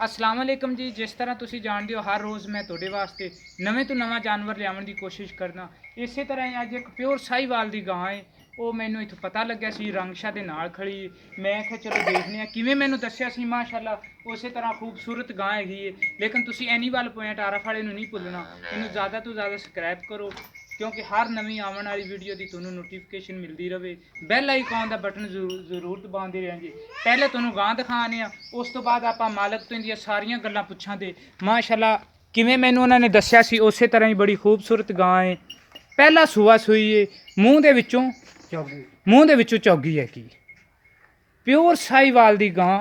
अस्सलाम वालेकुम जी। जिस तरह तुसी जानते हो हर रोज़ मैं तुहाडे वास्ते नवें तो नवा जानवर लियावन की कोशिश करना। इसे तरह ही अज एक प्योर साहीवाल की गां है। वो मैनू इत्थों पता लग्या सी रंगशाह दे नाल खड़ी। मैं आख्या चलो देखने किवें मैनू दस्सिया सी माशाअल्लाह उस तरह खूबसूरत गां हैगी है। लेकिन तुसी एनीमल पॉइंट आरफ वाले नहीं भुलना, इनू ज़्यादा तो ज़्यादा सबसक्राइब करो क्योंकि हर नवी आने वाली वीडियो की तुहानू नोटिफिकेशन मिलती रहे। बैल आइकॉन का बटन जरूर दबाते रहेंगे। पहले तुहानू गां दिखाने उस तो बाद आप मालक तो इंदियां सारियां गल्लां पुछांगे। माशाअल्लाह किवें मैनू उन्होंने दस्सिया सी उस तरह ही बड़ी खूबसूरत गां है। पहला सूआ सूई है, मूँह दे विचों चौगी है कि प्योर साहीवाल दी गां,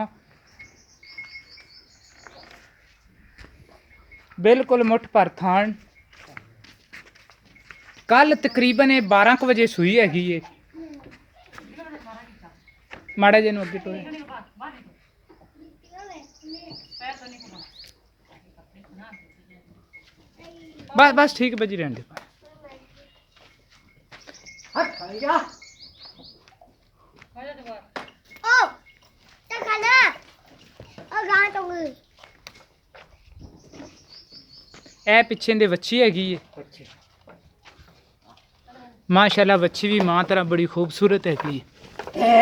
बिल्कुल मुठ भर थान। कल तकरीबन 12 बजे सूई हैगी है। माड़ा जे अगे टोए बस बस ठीक बजी रहने दे। ए पिछे दे वच्छी हैगी है। माशाअल्लाह वच्छी भी मां तरह बड़ी खूबसूरत हैगी है।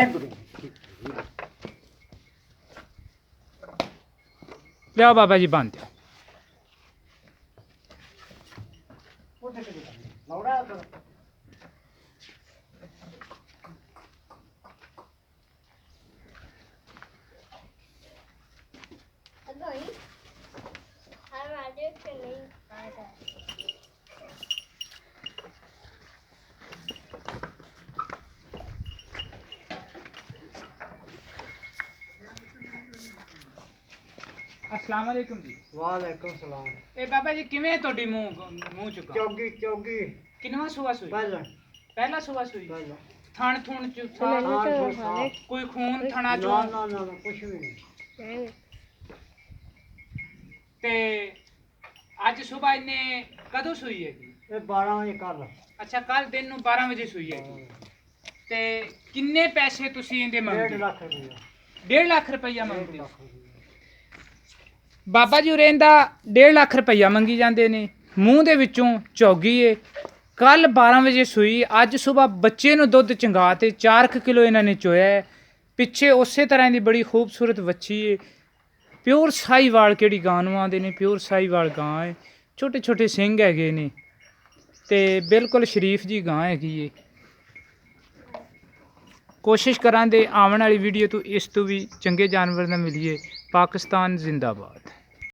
लिया बाबा जी बांध दो। अस्सलाम वालेकुम जी। वालेकुम सलाम। ए बाबा जी किवें तोड़ी मुंह चुका चौगी चौगी किनवा सुआ सुई? पहला सुआ सुई। थण थुण कोई खून थणा चो ना ना ना कुछ भी नहीं। ते अज सुबह इन्ने कदों सुई है? ये 12 बजे कल। अच्छा कल दिन नू 12 बजे सुई है। ते किन्ने पैसे तुसी इंदे मंगदे? 1.5 लाख रुपया। 1.5 लाख रुपया मंगदे? 1.5 लाख रुपया। बाबा जी उरे इंदा 1.5 लाख रुपया मंगी जाते ने। मूँह दे विचों चौगी है। कल 12 बजे सूई, अज सुबह बच्चे नू दुध चंगा ते 4 किलो इन्होंने चोया है। पिछे उस तरह की बड़ी खूबसूरत वच्छी है। प्योर साहीवाल केड़ी गां नूं आंदे ने, प्योर साहीवाल गां है। छोटे छोटे सिंग हैगे ने ते बिल्कुल शरीफ जी गां हैगी है। कोशिश करांगे आने वाली वीडियो तो इस तो भी चंगे जानवर ना मिलिए। पाकिस्तान जिंदाबाद।